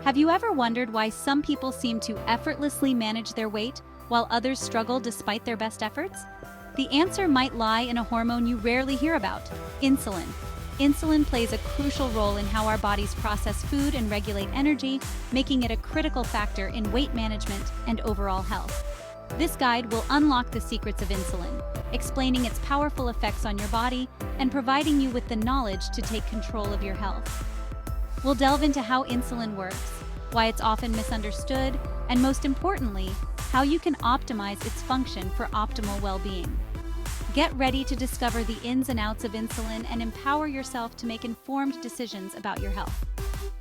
Have you ever wondered why some people seem to effortlessly manage their weight while others struggle despite their best efforts? The answer might lie in a hormone you rarely hear about: insulin. Insulin plays a crucial role in how our bodies process food and regulate energy, making it a critical factor in weight management and overall health. This guide will unlock the secrets of insulin, explaining its powerful effects on your body and providing you with the knowledge to take control of your health. We'll delve into how insulin works, why it's often misunderstood, and most importantly, how you can optimize its function for optimal well-being. Get ready to discover the ins and outs of insulin and empower yourself to make informed decisions about your health.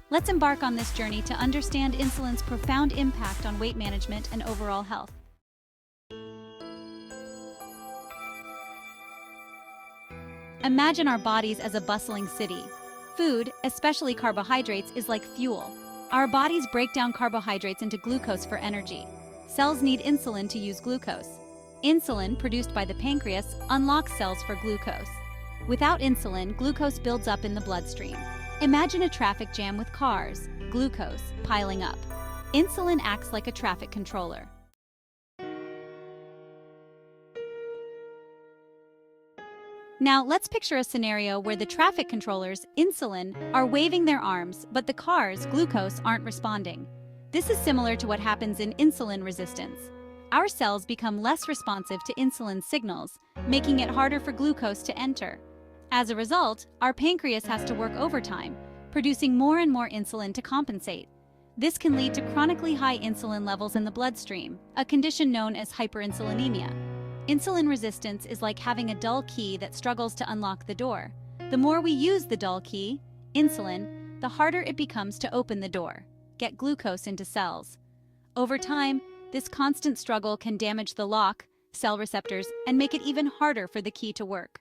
Let's embark on this journey to understand insulin's profound impact on weight management and overall health. Imagine our bodies as a bustling city. Food, especially carbohydrates, is like fuel. Our bodies break down carbohydrates into glucose for energy. Cells need insulin to use glucose. Insulin, produced by the pancreas, unlocks cells for glucose. Without insulin, glucose builds up in the bloodstream. Imagine a traffic jam with cars, glucose, piling up. Insulin acts like a traffic controller. Now, let's picture a scenario where the traffic controllers, insulin, are waving their arms, but the cars, glucose, aren't responding. This is similar to what happens in insulin resistance. Our cells become less responsive to insulin signals, making it harder for glucose to enter. As a result, our pancreas has to work overtime, producing more and more insulin to compensate. This can lead to chronically high insulin levels in the bloodstream, a condition known as hyperinsulinemia. Insulin resistance is like having a dull key that struggles to unlock the door. The more we use the dull key, insulin, the harder it becomes to open the door, get glucose into cells. Over time, this constant struggle can damage the lock, cell receptors, and make it even harder for the key to work.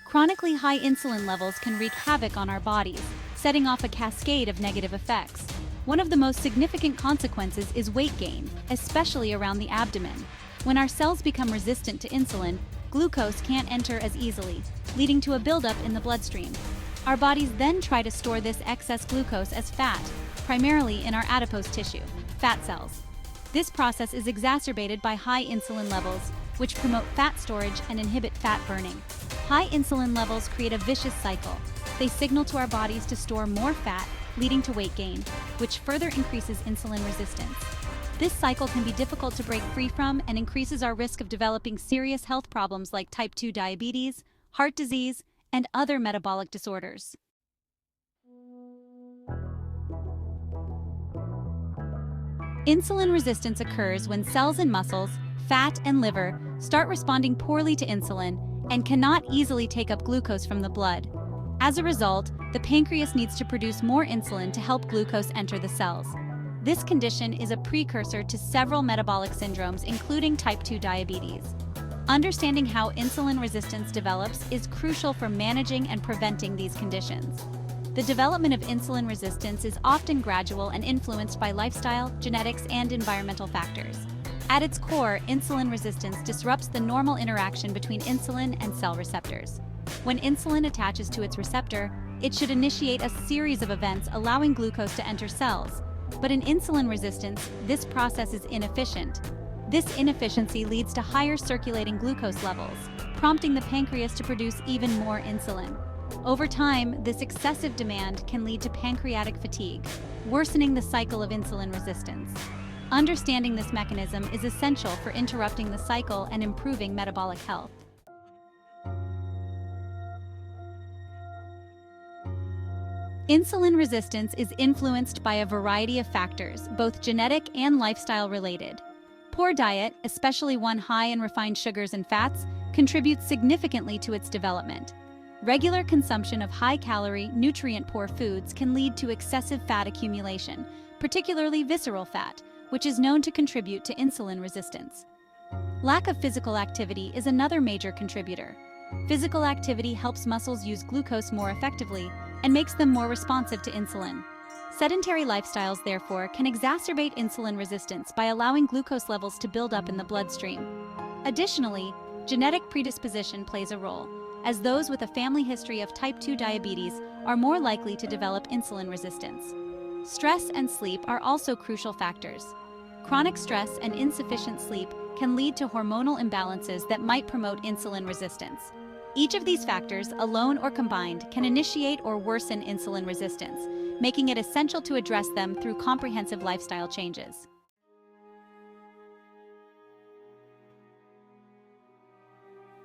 Chronically high insulin levels can wreak havoc on our bodies, setting off a cascade of negative effects. One of the most significant consequences is weight gain, especially around the abdomen. When our cells become resistant to insulin, glucose can't enter as easily, leading to a buildup in the bloodstream. Our bodies then try to store this excess glucose as fat, primarily in our adipose tissue, fat cells. This process is exacerbated by high insulin levels, which promote fat storage and inhibit fat burning. High insulin levels create a vicious cycle. They signal to our bodies to store more fat, leading to weight gain, which further increases insulin resistance. This cycle can be difficult to break free from and increases our risk of developing serious health problems like type 2 diabetes, heart disease, and other metabolic disorders. Insulin resistance occurs when cells and muscles, fat and liver, start responding poorly to insulin and cannot easily take up glucose from the blood. As a result, the pancreas needs to produce more insulin to help glucose enter the cells. This condition is a precursor to several metabolic syndromes, including type 2 diabetes. Understanding how insulin resistance develops is crucial for managing and preventing these conditions. The development of insulin resistance is often gradual and influenced by lifestyle, genetics, and environmental factors. At its core, insulin resistance disrupts the normal interaction between insulin and cell receptors. When insulin attaches to its receptor, it should initiate a series of events allowing glucose to enter cells. But in insulin resistance, this process is inefficient. This inefficiency leads to higher circulating glucose levels, prompting the pancreas to produce even more insulin. Over time, this excessive demand can lead to pancreatic fatigue, worsening the cycle of insulin resistance. Understanding this mechanism is essential for interrupting the cycle and improving metabolic health. Insulin resistance is influenced by a variety of factors, both genetic and lifestyle related. Poor diet, especially one high in refined sugars and fats, contributes significantly to its development. Regular consumption of high-calorie, nutrient-poor foods can lead to excessive fat accumulation, particularly visceral fat, which is known to contribute to insulin resistance. Lack of physical activity is another major contributor. Physical activity helps muscles use glucose more effectively and makes them more responsive to insulin. Sedentary lifestyles, therefore, can exacerbate insulin resistance by allowing glucose levels to build up in the bloodstream. Additionally, genetic predisposition plays a role. as those with a family history of type 2 diabetes are more likely to develop insulin resistance. Stress and sleep are also crucial factors. Chronic stress and insufficient sleep can lead to hormonal imbalances that might promote insulin resistance. Each of these factors, alone or combined, can initiate or worsen insulin resistance, making it essential to address them through comprehensive lifestyle changes.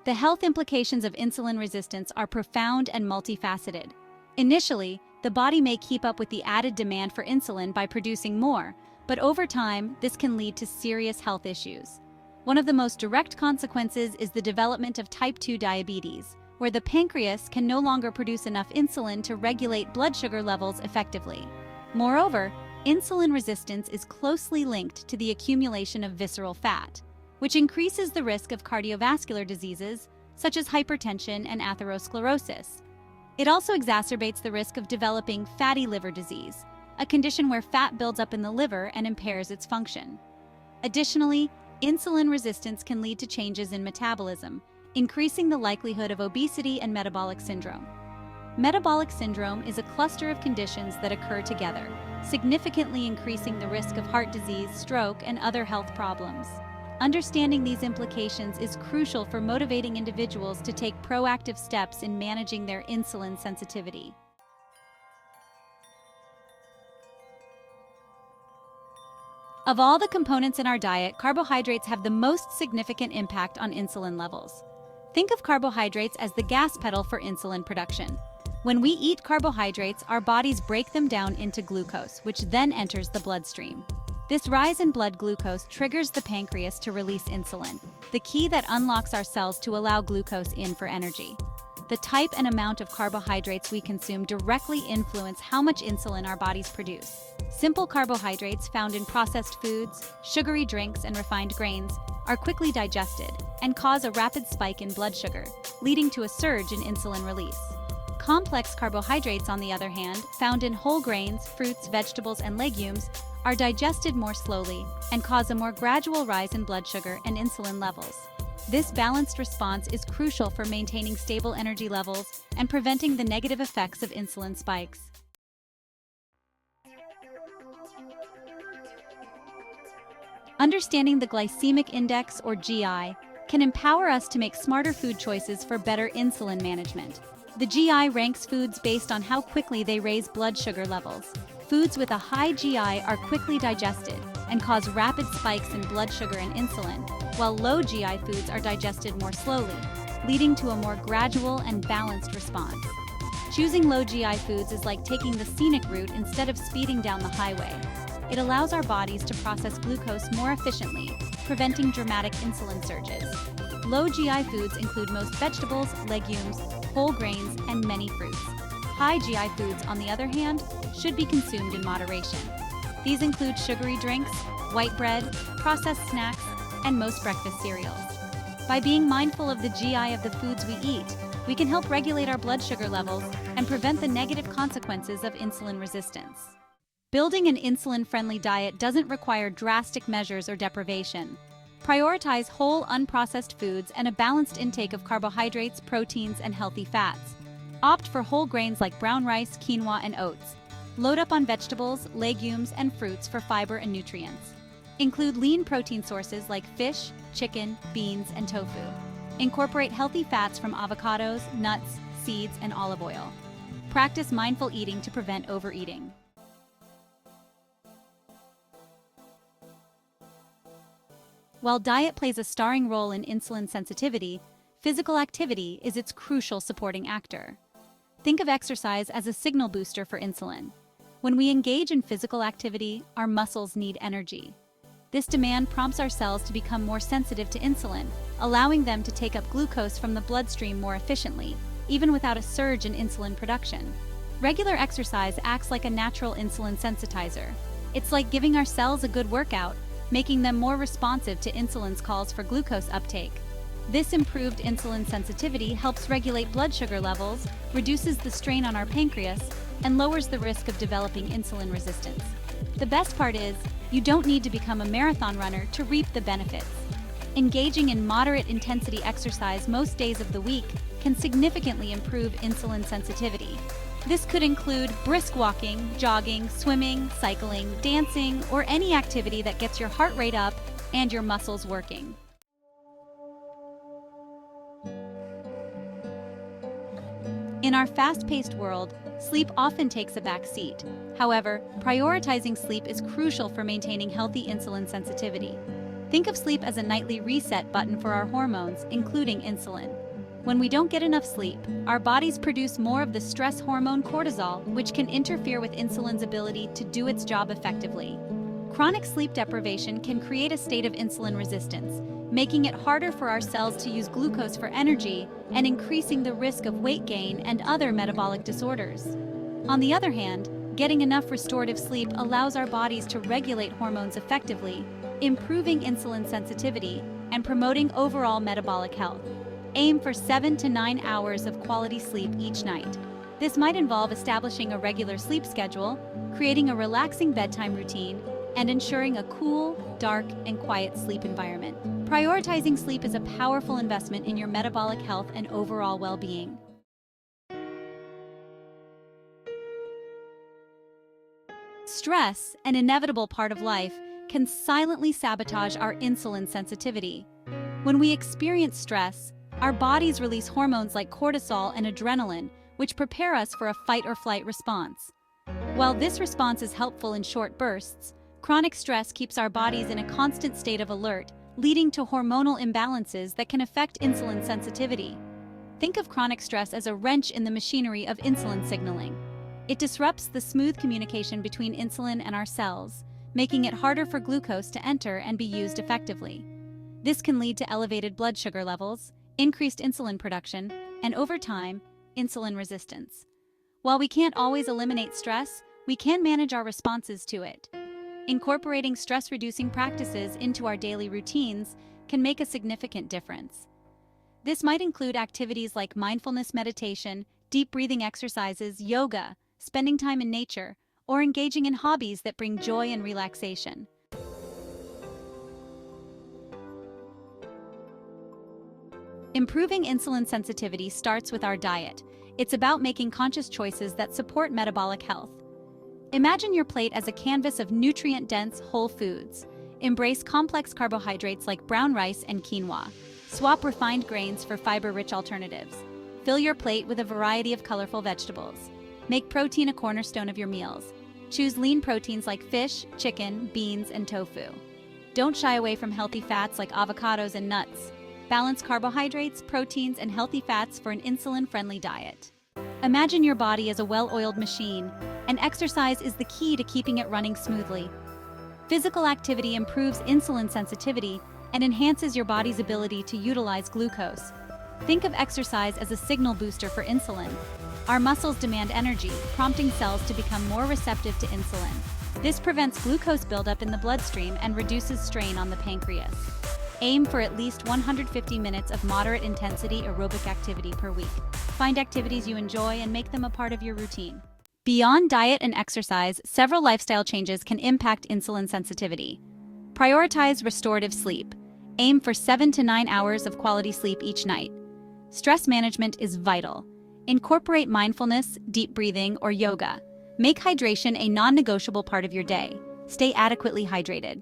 The health implications of insulin resistance are profound and multifaceted. Initially, the body may keep up with the added demand for insulin by producing more, but over time, this can lead to serious health issues. One of the most direct consequences is the development of type 2 diabetes, where the pancreas can no longer produce enough insulin to regulate blood sugar levels effectively. Moreover, insulin resistance is closely linked to the accumulation of visceral fat, which increases the risk of cardiovascular diseases such as hypertension and atherosclerosis. It also exacerbates the risk of developing fatty liver disease, a condition where fat builds up in the liver and impairs its function. Additionally, insulin resistance can lead to changes in metabolism, increasing the likelihood of obesity and metabolic syndrome. Metabolic syndrome is a cluster of conditions that occur together, significantly increasing the risk of heart disease, stroke, and other health problems. Understanding these implications is crucial for motivating individuals to take proactive steps in managing their insulin sensitivity. Of all the components in our diet, carbohydrates have the most significant impact on insulin levels. Think of carbohydrates as the gas pedal for insulin production. When we eat carbohydrates, our bodies break them down into glucose, which then enters the bloodstream. This rise in blood glucose triggers the pancreas to release insulin, the key that unlocks our cells to allow glucose in for energy. The type and amount of carbohydrates we consume directly influence how much insulin our bodies produce. Simple carbohydrates found in processed foods, sugary drinks, and refined grains are quickly digested and cause a rapid spike in blood sugar, leading to a surge in insulin release. Complex carbohydrates, on the other hand, found in whole grains, fruits, vegetables, and legumes, are digested more slowly and cause a more gradual rise in blood sugar and insulin levels. This balanced response is crucial for maintaining stable energy levels and preventing the negative effects of insulin spikes. Understanding the glycemic index, or GI, can empower us to make smarter food choices for better insulin management. The GI ranks foods based on how quickly they raise blood sugar levels. Foods with a high GI are quickly digested and cause rapid spikes in blood sugar and insulin, while low GI foods are digested more slowly, leading to a more gradual and balanced response. Choosing low GI foods is like taking the scenic route instead of speeding down the highway. It allows our bodies to process glucose more efficiently, preventing dramatic insulin surges. Low GI foods include most vegetables, legumes, whole grains, and many fruits. High GI foods, on the other hand, should be consumed in moderation. These include sugary drinks, white bread, processed snacks, and most breakfast cereals. By being mindful of the GI of the foods we eat, we can help regulate our blood sugar levels and prevent the negative consequences of insulin resistance. Building an insulin-friendly diet doesn't require drastic measures or deprivation. Prioritize whole, unprocessed foods and a balanced intake of carbohydrates, proteins, and healthy fats. Opt for whole grains like brown rice, quinoa, and oats. Load up on vegetables, legumes, and fruits for fiber and nutrients. Include lean protein sources like fish, chicken, beans, and tofu. Incorporate healthy fats from avocados, nuts, seeds, and olive oil. Practice mindful eating to prevent overeating. While diet plays a starring role in insulin sensitivity, physical activity is its crucial supporting actor. Think of exercise as a signal booster for insulin. When we engage in physical activity, our muscles need energy. This demand prompts our cells to become more sensitive to insulin, allowing them to take up glucose from the bloodstream more efficiently, even without a surge in insulin production. Regular exercise acts like a natural insulin sensitizer. It's like giving our cells a good workout, making them more responsive to insulin's calls for glucose uptake. This improved insulin sensitivity helps regulate blood sugar levels, reduces the strain on our pancreas, and lowers the risk of developing insulin resistance. The best part is, you don't need to become a marathon runner to reap the benefits. Engaging in moderate intensity exercise most days of the week can significantly improve insulin sensitivity. This could include brisk walking, jogging, swimming, cycling, dancing, or any activity that gets your heart rate up and your muscles working. In our fast-paced world, sleep often takes a back seat. However, prioritizing sleep is crucial for maintaining healthy insulin sensitivity. Think of sleep as a nightly reset button for our hormones, including insulin. When we don't get enough sleep, our bodies produce more of the stress hormone cortisol, which can interfere with insulin's ability to do its job effectively. Chronic sleep deprivation can create a state of insulin resistance, making it harder for our cells to use glucose for energy and increasing the risk of weight gain and other metabolic disorders. On the other hand, getting enough restorative sleep allows our bodies to regulate hormones effectively, improving insulin sensitivity and promoting overall metabolic health. Aim for 7 to 9 hours of quality sleep each night. This might involve establishing a regular sleep schedule, creating a relaxing bedtime routine, and ensuring a cool, dark, and quiet sleep environment. Prioritizing sleep is a powerful investment in your metabolic health and overall well-being. Stress, an inevitable part of life, can silently sabotage our insulin sensitivity. When we experience stress, our bodies release hormones like cortisol and adrenaline, which prepare us for a fight-or-flight response. While this response is helpful in short bursts, chronic stress keeps our bodies in a constant state of alert, leading to hormonal imbalances that can affect insulin sensitivity. Think of chronic stress as a wrench in the machinery of insulin signaling. It disrupts the smooth communication between insulin and our cells, making it harder for glucose to enter and be used effectively. This can lead to elevated blood sugar levels, increased insulin production, and over time, insulin resistance. While we can't always eliminate stress, we can manage our responses to it. Incorporating stress-reducing practices into our daily routines can make a significant difference. This might include activities like mindfulness meditation, deep breathing exercises, yoga, spending time in nature, or engaging in hobbies that bring joy and relaxation. Improving insulin sensitivity starts with our diet. It's about making conscious choices that support metabolic health. Imagine your plate as a canvas of nutrient-dense whole foods. Embrace complex carbohydrates like brown rice and quinoa. Swap refined grains for fiber-rich alternatives. Fill your plate with a variety of colorful vegetables. Make protein a cornerstone of your meals. Choose lean proteins like fish, chicken, beans, and tofu. Don't shy away from healthy fats like avocados and nuts. Balance carbohydrates, proteins, and healthy fats for an insulin-friendly diet. Imagine your body as a well-oiled machine, and exercise is the key to keeping it running smoothly. Physical activity improves insulin sensitivity and enhances your body's ability to utilize glucose. Think of exercise as a signal booster for insulin. Our muscles demand energy, prompting cells to become more receptive to insulin. This prevents glucose buildup in the bloodstream and reduces strain on the pancreas. Aim for at least 150 minutes of moderate intensity aerobic activity per week. Find activities you enjoy and make them a part of your routine. Beyond diet and exercise, several lifestyle changes can impact insulin sensitivity. Prioritize restorative sleep. Aim for 7 to 9 hours of quality sleep each night. Stress management is vital. Incorporate mindfulness, deep breathing, or yoga. Make hydration a non-negotiable part of your day. Stay adequately hydrated.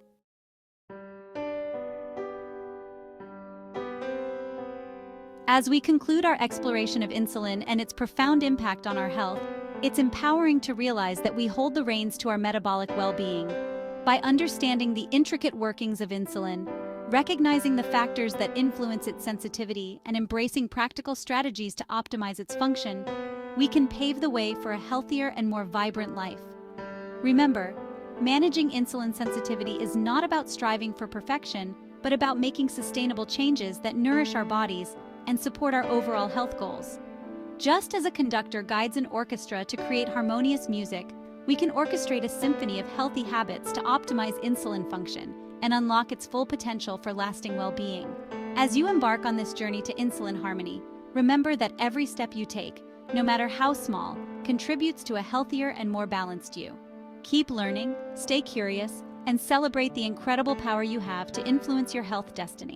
As we conclude our exploration of insulin and its profound impact on our health, it's empowering to realize that we hold the reins to our metabolic well-being. By understanding the intricate workings of insulin, recognizing the factors that influence its sensitivity, and embracing practical strategies to optimize its function, we can pave the way for a healthier and more vibrant life. Remember, managing insulin sensitivity is not about striving for perfection, but about making sustainable changes that nourish our bodies and support our overall health goals. Just as a conductor guides an orchestra to create harmonious music, we can orchestrate a symphony of healthy habits to optimize insulin function and unlock its full potential for lasting well-being. As you embark on this journey to insulin harmony, remember that every step you take, no matter how small, contributes to a healthier and more balanced you. Keep learning, stay curious, and celebrate the incredible power you have to influence your health destiny.